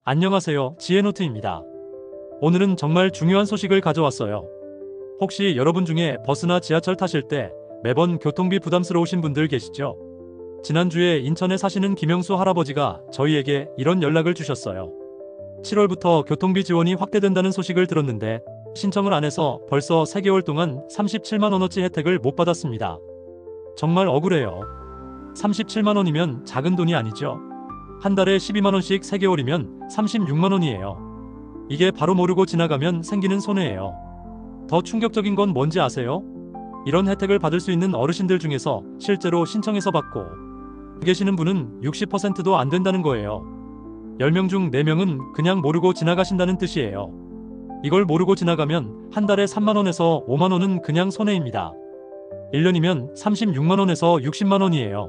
안녕하세요, 지혜노트입니다. 오늘은 정말 중요한 소식을 가져왔어요. 혹시 여러분 중에 버스나 지하철 타실 때 매번 교통비 부담스러우신 분들 계시죠? 지난주에 인천에 사시는 김영수 할아버지가 저희에게 이런 연락을 주셨어요. 7월부터 교통비 지원이 확대된다는 소식을 들었는데 신청을 안 해서 벌써 3개월 동안 37만원어치 혜택을 못 받았습니다. 정말 억울해요. 37만원이면 작은 돈이 아니죠. 한 달에 12만원씩 3개월이면 36만원이에요. 이게 바로 모르고 지나가면 생기는 손해예요. 더 충격적인 건 뭔지 아세요? 이런 혜택을 받을 수 있는 어르신들 중에서 실제로 신청해서 받고 계시는 분은 60%도 안 된다는 거예요. 10명 중 4명은 그냥 모르고 지나가신다는 뜻이에요. 이걸 모르고 지나가면 한 달에 3만원에서 5만원은 그냥 손해입니다. 1년이면 36만원에서 60만원이에요.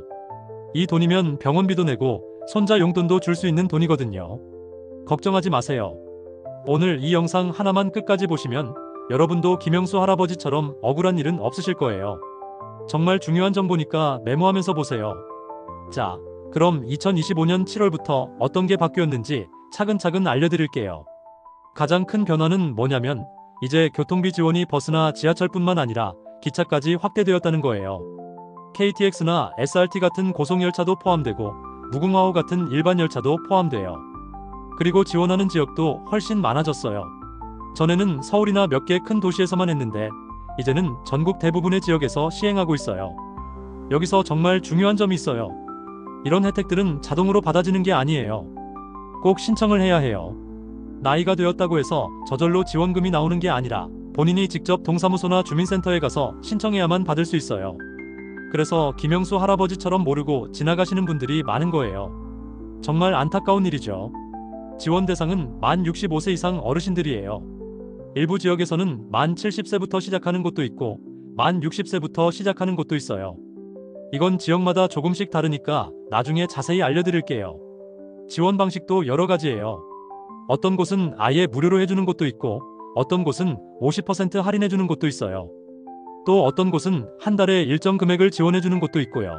이 돈이면 병원비도 내고 손자 용돈도 줄 수 있는 돈이거든요. 걱정하지 마세요. 오늘 이 영상 하나만 끝까지 보시면 여러분도 김영수 할아버지처럼 억울한 일은 없으실 거예요. 정말 중요한 정보니까 메모하면서 보세요. 자, 그럼 2025년 7월부터 어떤 게 바뀌었는지 차근차근 알려드릴게요. 가장 큰 변화는 뭐냐면 이제 교통비 지원이 버스나 지하철뿐만 아니라 기차까지 확대되었다는 거예요. KTX나 SRT 같은 고속열차도 포함되고 무궁화호 같은 일반 열차도 포함돼요. 그리고 지원하는 지역도 훨씬 많아졌어요. 전에는 서울이나 몇 개 큰 도시에서만 했는데 이제는 전국 대부분의 지역에서 시행하고 있어요. 여기서 정말 중요한 점이 있어요. 이런 혜택들은 자동으로 받아지는 게 아니에요. 꼭 신청을 해야 해요. 나이가 되었다고 해서 저절로 지원금이 나오는 게 아니라 본인이 직접 동사무소나 주민센터에 가서 신청해야만 받을 수 있어요. 그래서 김영수 할아버지처럼 모르고 지나가시는 분들이 많은 거예요. 정말 안타까운 일이죠. 지원 대상은 만 65세 이상 어르신들이에요. 일부 지역에서는 만 70세부터 시작하는 곳도 있고 만 60세부터 시작하는 곳도 있어요. 이건 지역마다 조금씩 다르니까 나중에 자세히 알려드릴게요. 지원 방식도 여러 가지예요. 어떤 곳은 아예 무료로 해주는 곳도 있고 어떤 곳은 50% 할인해주는 곳도 있어요. 또 어떤 곳은 한 달에 일정 금액을 지원해주는 곳도 있고요.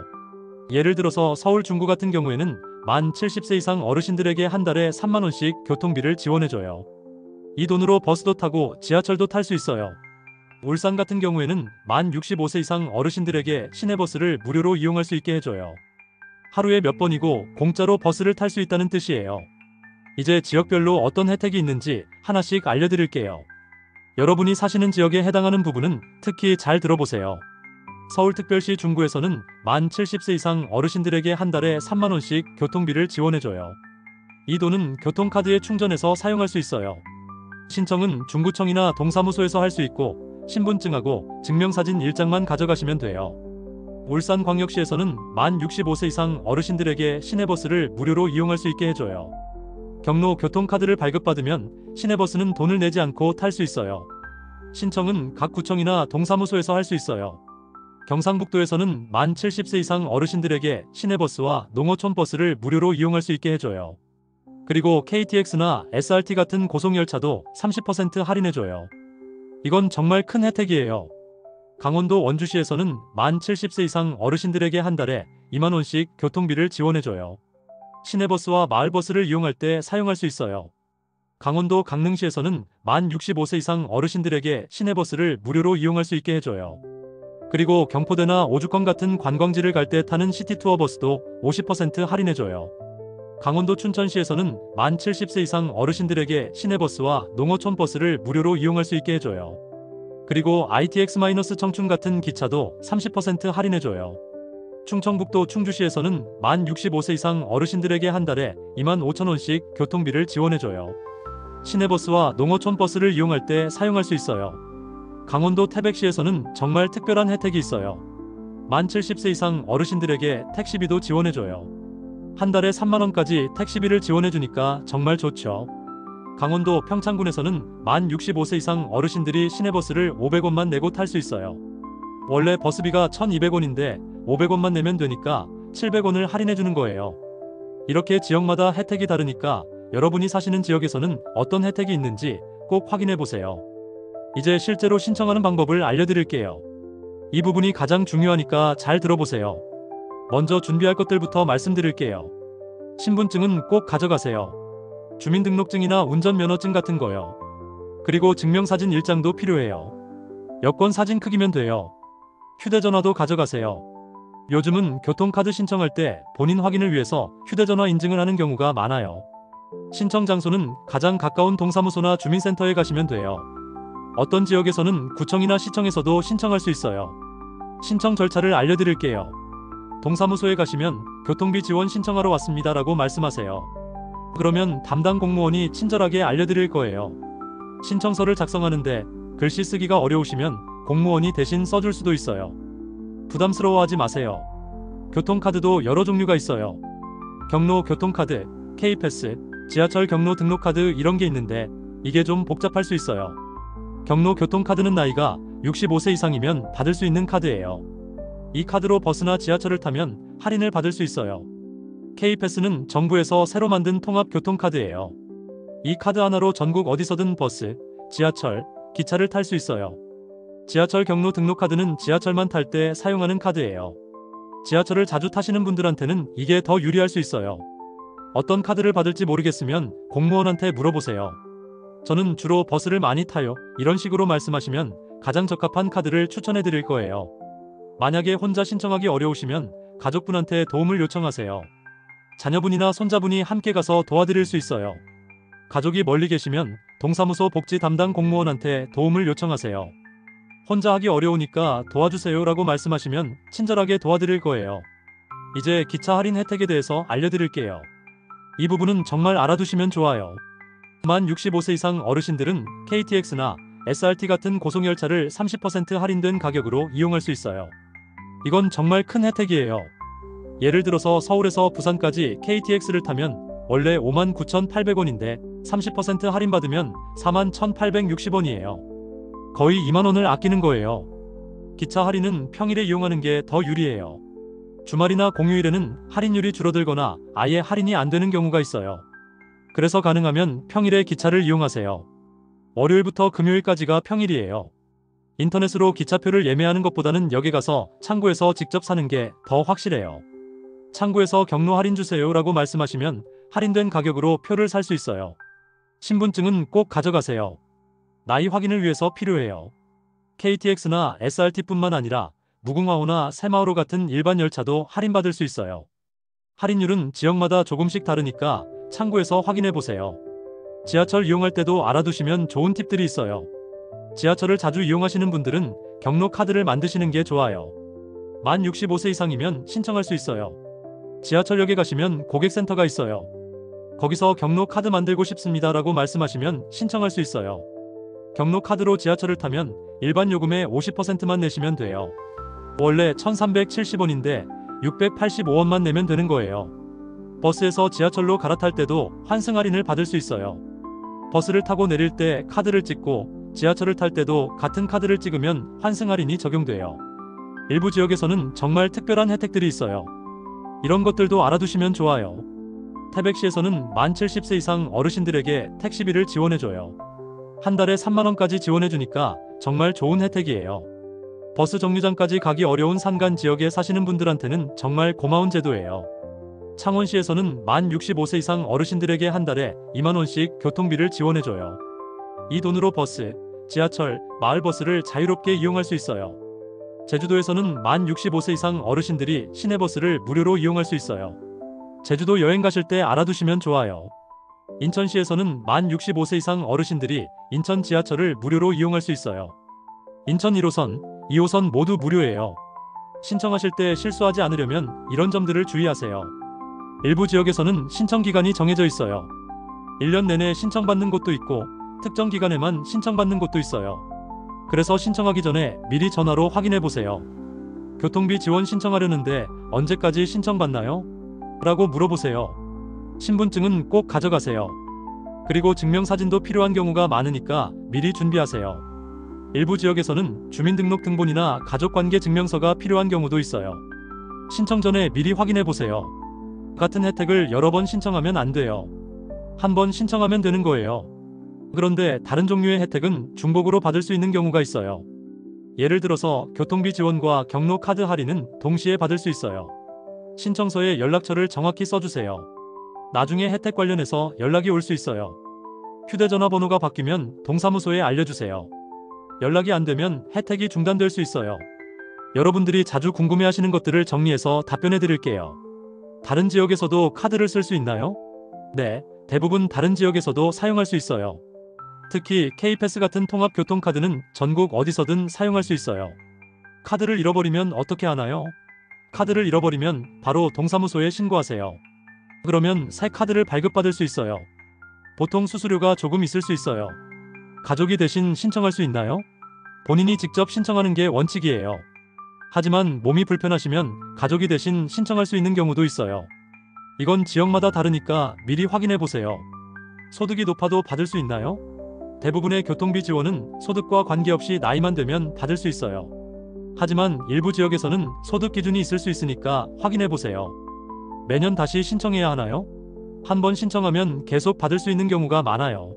예를 들어서 서울 중구 같은 경우에는 만 70세 이상 어르신들에게 한 달에 3만원씩 교통비를 지원해줘요. 이 돈으로 버스도 타고 지하철도 탈 수 있어요. 울산 같은 경우에는 만 65세 이상 어르신들에게 시내버스를 무료로 이용할 수 있게 해줘요. 하루에 몇 번이고 공짜로 버스를 탈 수 있다는 뜻이에요. 이제 지역별로 어떤 혜택이 있는지 하나씩 알려드릴게요. 여러분이 사시는 지역에 해당하는 부분은 특히 잘 들어보세요. 서울특별시 중구에서는 만 70세 이상 어르신들에게 한 달에 3만원씩 교통비를 지원해줘요. 이 돈은 교통카드에 충전해서 사용할 수 있어요. 신청은 중구청이나 동사무소에서 할 수 있고 신분증하고 증명사진 1장만 가져가시면 돼요. 울산광역시에서는 만 65세 이상 어르신들에게 시내버스를 무료로 이용할 수 있게 해줘요. 경로 교통카드를 발급받으면 시내버스는 돈을 내지 않고 탈 수 있어요. 신청은 각 구청이나 동사무소에서 할 수 있어요. 경상북도에서는 만 70세 이상 어르신들에게 시내버스와 농어촌버스를 무료로 이용할 수 있게 해줘요. 그리고 KTX나 SRT 같은 고속열차도 30% 할인해줘요. 이건 정말 큰 혜택이에요. 강원도 원주시에서는 만 70세 이상 어르신들에게 한 달에 2만원씩 교통비를 지원해줘요. 시내버스와 마을버스를 이용할 때 사용할 수 있어요. 강원도 강릉시에서는 만 65세 이상 어르신들에게 시내버스를 무료로 이용할 수 있게 해줘요. 그리고 경포대나 오죽헌 같은 관광지를 갈 때 타는 시티투어 버스도 50% 할인해줘요. 강원도 춘천시에서는 만 70세 이상 어르신들에게 시내버스와 농어촌버스를 무료로 이용할 수 있게 해줘요. 그리고 ITX-청춘 같은 기차도 30% 할인해줘요. 충청북도 충주시에서는 만 65세 이상 어르신들에게 한 달에 2만 5천원씩 교통비를 지원해줘요. 시내버스와 농어촌버스를 이용할 때 사용할 수 있어요. 강원도 태백시에서는 정말 특별한 혜택이 있어요. 만 70세 이상 어르신들에게 택시비도 지원해줘요. 한 달에 3만원까지 택시비를 지원해주니까 정말 좋죠. 강원도 평창군에서는 만 65세 이상 어르신들이 시내버스를 500원만 내고 탈 수 있어요. 원래 버스비가 1,200원인데 500원만 내면 되니까 700원을 할인해주는 거예요. 이렇게 지역마다 혜택이 다르니까 여러분이 사시는 지역에서는 어떤 혜택이 있는지 꼭 확인해보세요. 이제 실제로 신청하는 방법을 알려드릴게요. 이 부분이 가장 중요하니까 잘 들어보세요. 먼저 준비할 것들부터 말씀드릴게요. 신분증은 꼭 가져가세요. 주민등록증이나 운전면허증 같은 거요. 그리고 증명사진 1장도 필요해요. 여권 사진 크기면 돼요. 휴대전화도 가져가세요. 요즘은 교통카드 신청할 때 본인 확인을 위해서 휴대전화 인증을 하는 경우가 많아요. 신청 장소는 가장 가까운 동사무소나 주민센터에 가시면 돼요. 어떤 지역에서는 구청이나 시청에서도 신청할 수 있어요. 신청 절차를 알려드릴게요. 동사무소에 가시면 교통비 지원 신청하러 왔습니다라고 말씀하세요. 그러면 담당 공무원이 친절하게 알려드릴 거예요. 신청서를 작성하는데 글씨 쓰기가 어려우시면 공무원이 대신 써줄 수도 있어요. 부담스러워하지 마세요. 교통카드도 여러 종류가 있어요. 경로 교통카드, K패스, 지하철 경로 등록카드 이런 게 있는데 이게 좀 복잡할 수 있어요. 경로 교통카드는 나이가 65세 이상이면 받을 수 있는 카드예요. 이 카드로 버스나 지하철을 타면 할인을 받을 수 있어요. K패스는 정부에서 새로 만든 통합 교통카드예요. 이 카드 하나로 전국 어디서든 버스, 지하철, 기차를 탈 수 있어요. 지하철 경로 등록카드는 지하철만 탈 때 사용하는 카드예요. 지하철을 자주 타시는 분들한테는 이게 더 유리할 수 있어요. 어떤 카드를 받을지 모르겠으면 공무원한테 물어보세요. 저는 주로 버스를 많이 타요. 이런 식으로 말씀하시면 가장 적합한 카드를 추천해 드릴 거예요. 만약에 혼자 신청하기 어려우시면 가족분한테 도움을 요청하세요. 자녀분이나 손자분이 함께 가서 도와드릴 수 있어요. 가족이 멀리 계시면 동사무소 복지 담당 공무원한테 도움을 요청하세요. 혼자 하기 어려우니까 도와주세요라고 말씀하시면 친절하게 도와드릴 거예요. 이제 기차 할인 혜택에 대해서 알려드릴게요. 이 부분은 정말 알아두시면 좋아요. 만 65세 이상 어르신들은 KTX나 SRT 같은 고속열차를 30% 할인된 가격으로 이용할 수 있어요. 이건 정말 큰 혜택이에요. 예를 들어서 서울에서 부산까지 KTX를 타면 원래 59,800원인데 30% 할인받으면 41,860원이에요. 거의 2만원을 아끼는 거예요. 기차 할인은 평일에 이용하는 게 더 유리해요. 주말이나 공휴일에는 할인율이 줄어들거나 아예 할인이 안 되는 경우가 있어요. 그래서 가능하면 평일에 기차를 이용하세요. 월요일부터 금요일까지가 평일이에요. 인터넷으로 기차표를 예매하는 것보다는 역에 가서 창구에서 직접 사는 게 더 확실해요. 창구에서 경로 할인 주세요라고 말씀하시면 할인된 가격으로 표를 살 수 있어요. 신분증은 꼭 가져가세요. 나이 확인을 위해서 필요해요. KTX나 SRT뿐만 아니라 무궁화호나 새마을호 같은 일반 열차도 할인받을 수 있어요. 할인율은 지역마다 조금씩 다르니까 창구에서 확인해 보세요. 지하철 이용할 때도 알아두시면 좋은 팁들이 있어요. 지하철을 자주 이용하시는 분들은 경로 카드를 만드시는 게 좋아요. 만 65세 이상이면 신청할 수 있어요. 지하철역에 가시면 고객센터가 있어요. 거기서 경로 카드 만들고 싶습니다라고 말씀하시면 신청할 수 있어요. 경로 카드로 지하철을 타면 일반 요금의 50%만 내시면 돼요. 원래 1,370원인데 685원만 내면 되는 거예요. 버스에서 지하철로 갈아탈 때도 환승 할인을 받을 수 있어요. 버스를 타고 내릴 때 카드를 찍고 지하철을 탈 때도 같은 카드를 찍으면 환승 할인이 적용돼요. 일부 지역에서는 정말 특별한 혜택들이 있어요. 이런 것들도 알아두시면 좋아요. 태백시에서는 만 70세 이상 어르신들에게 택시비를 지원해줘요. 한 달에 3만원까지 지원해주니까 정말 좋은 혜택이에요. 버스 정류장까지 가기 어려운 산간 지역에 사시는 분들한테는 정말 고마운 제도예요. 창원시에서는 만 65세 이상 어르신들에게 한 달에 2만원씩 교통비를 지원해줘요. 이 돈으로 버스, 지하철, 마을버스를 자유롭게 이용할 수 있어요. 제주도에서는 만 65세 이상 어르신들이 시내버스를 무료로 이용할 수 있어요. 제주도 여행 가실 때 알아두시면 좋아요. 인천시에서는 만 65세 이상 어르신들이 인천 지하철을 무료로 이용할 수 있어요. 인천 1호선, 2호선 모두 무료예요. 신청하실 때 실수하지 않으려면 이런 점들을 주의하세요. 일부 지역에서는 신청 기간이 정해져 있어요. 1년 내내 신청받는 곳도 있고 특정 기간에만 신청받는 곳도 있어요. 그래서 신청하기 전에 미리 전화로 확인해 보세요. 교통비 지원 신청하려는데 언제까지 신청받나요? 라고 물어보세요. 신분증은 꼭 가져가세요. 그리고 증명사진도 필요한 경우가 많으니까 미리 준비하세요. 일부 지역에서는 주민등록등본이나 가족관계 증명서가 필요한 경우도 있어요. 신청 전에 미리 확인해 보세요. 같은 혜택을 여러 번 신청하면 안 돼요. 한 번 신청하면 되는 거예요. 그런데 다른 종류의 혜택은 중복으로 받을 수 있는 경우가 있어요. 예를 들어서 교통비 지원과 경로 카드 할인은 동시에 받을 수 있어요. 신청서에 연락처를 정확히 써주세요. 나중에 혜택 관련해서 연락이 올 수 있어요. 휴대전화 번호가 바뀌면 동사무소에 알려주세요. 연락이 안 되면 혜택이 중단될 수 있어요. 여러분들이 자주 궁금해하시는 것들을 정리해서 답변해 드릴게요. 다른 지역에서도 카드를 쓸 수 있나요? 네, 대부분 다른 지역에서도 사용할 수 있어요. 특히 K패스 같은 통합교통카드는 전국 어디서든 사용할 수 있어요. 카드를 잃어버리면 어떻게 하나요? 카드를 잃어버리면 바로 동사무소에 신고하세요. 그러면 새 카드를 발급받을 수 있어요. 보통 수수료가 조금 있을 수 있어요. 가족이 대신 신청할 수 있나요? 본인이 직접 신청하는 게 원칙이에요. 하지만 몸이 불편하시면 가족이 대신 신청할 수 있는 경우도 있어요. 이건 지역마다 다르니까 미리 확인해 보세요. 소득이 높아도 받을 수 있나요? 대부분의 교통비 지원은 소득과 관계없이 나이만 되면 받을 수 있어요. 하지만 일부 지역에서는 소득 기준이 있을 수 있으니까 확인해 보세요. 매년 다시 신청해야 하나요? 한 번 신청하면 계속 받을 수 있는 경우가 많아요.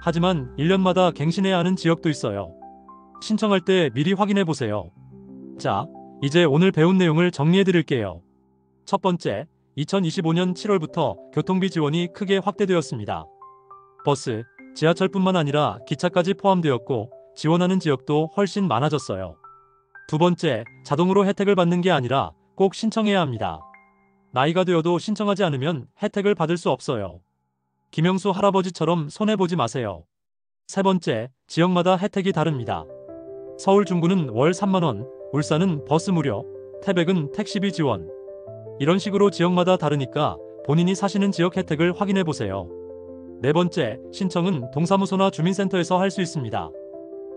하지만 1년마다 갱신해야 하는 지역도 있어요. 신청할 때 미리 확인해 보세요. 자, 이제 오늘 배운 내용을 정리해 드릴게요. 첫 번째, 2025년 7월부터 교통비 지원이 크게 확대되었습니다. 버스, 지하철뿐만 아니라 기차까지 포함되었고 지원하는 지역도 훨씬 많아졌어요. 두 번째, 자동으로 혜택을 받는 게 아니라 꼭 신청해야 합니다. 나이가 되어도 신청하지 않으면 혜택을 받을 수 없어요. 김영수 할아버지처럼 손해보지 마세요. 세 번째, 지역마다 혜택이 다릅니다. 서울 중구는 월 3만원, 울산은 버스 무료, 태백은 택시비 지원. 이런 식으로 지역마다 다르니까 본인이 사시는 지역 혜택을 확인해보세요. 네 번째, 신청은 동사무소나 주민센터에서 할 수 있습니다.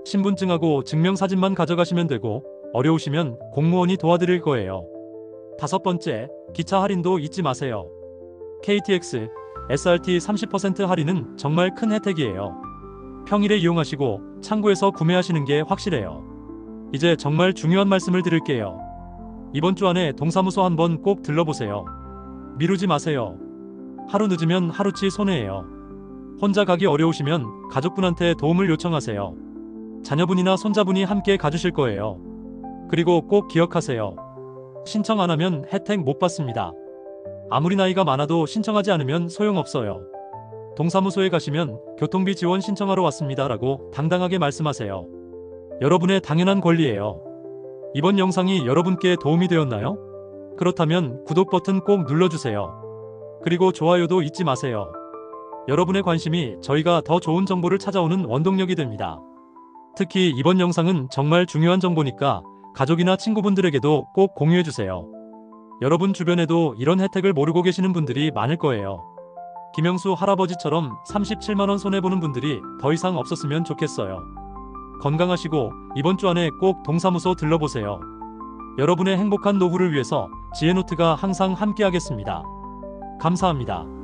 신분증하고 증명사진만 가져가시면 되고 어려우시면 공무원이 도와드릴 거예요. 다섯 번째, 기차 할인도 잊지 마세요. KTX, SRT 30% 할인은 정말 큰 혜택이에요. 평일에 이용하시고 창구에서 구매하시는 게 확실해요. 이제 정말 중요한 말씀을 드릴게요. 이번 주 안에 동사무소 한번 꼭 들러보세요. 미루지 마세요. 하루 늦으면 하루치 손해예요. 혼자 가기 어려우시면 가족분한테 도움을 요청하세요. 자녀분이나 손자분이 함께 가주실 거예요. 그리고 꼭 기억하세요. 신청 안 하면 혜택 못 받습니다. 아무리 나이가 많아도 신청하지 않으면 소용없어요. 동사무소에 가시면 교통비 지원 신청하러 왔습니다 라고 당당하게 말씀하세요. 여러분의 당연한 권리예요. 이번 영상이 여러분께 도움이 되었나요? 그렇다면 구독 버튼 꼭 눌러주세요. 그리고 좋아요도 잊지 마세요. 여러분의 관심이 저희가 더 좋은 정보를 찾아오는 원동력이 됩니다. 특히 이번 영상은 정말 중요한 정보니까 가족이나 친구분들에게도 꼭 공유해주세요. 여러분 주변에도 이런 혜택을 모르고 계시는 분들이 많을 거예요. 김영수 할아버지처럼 37만원 손해보는 분들이 더 이상 없었으면 좋겠어요. 건강하시고 이번 주 안에 꼭 동사무소 들러보세요. 여러분의 행복한 노후를 위해서 지혜노트가 항상 함께하겠습니다. 감사합니다.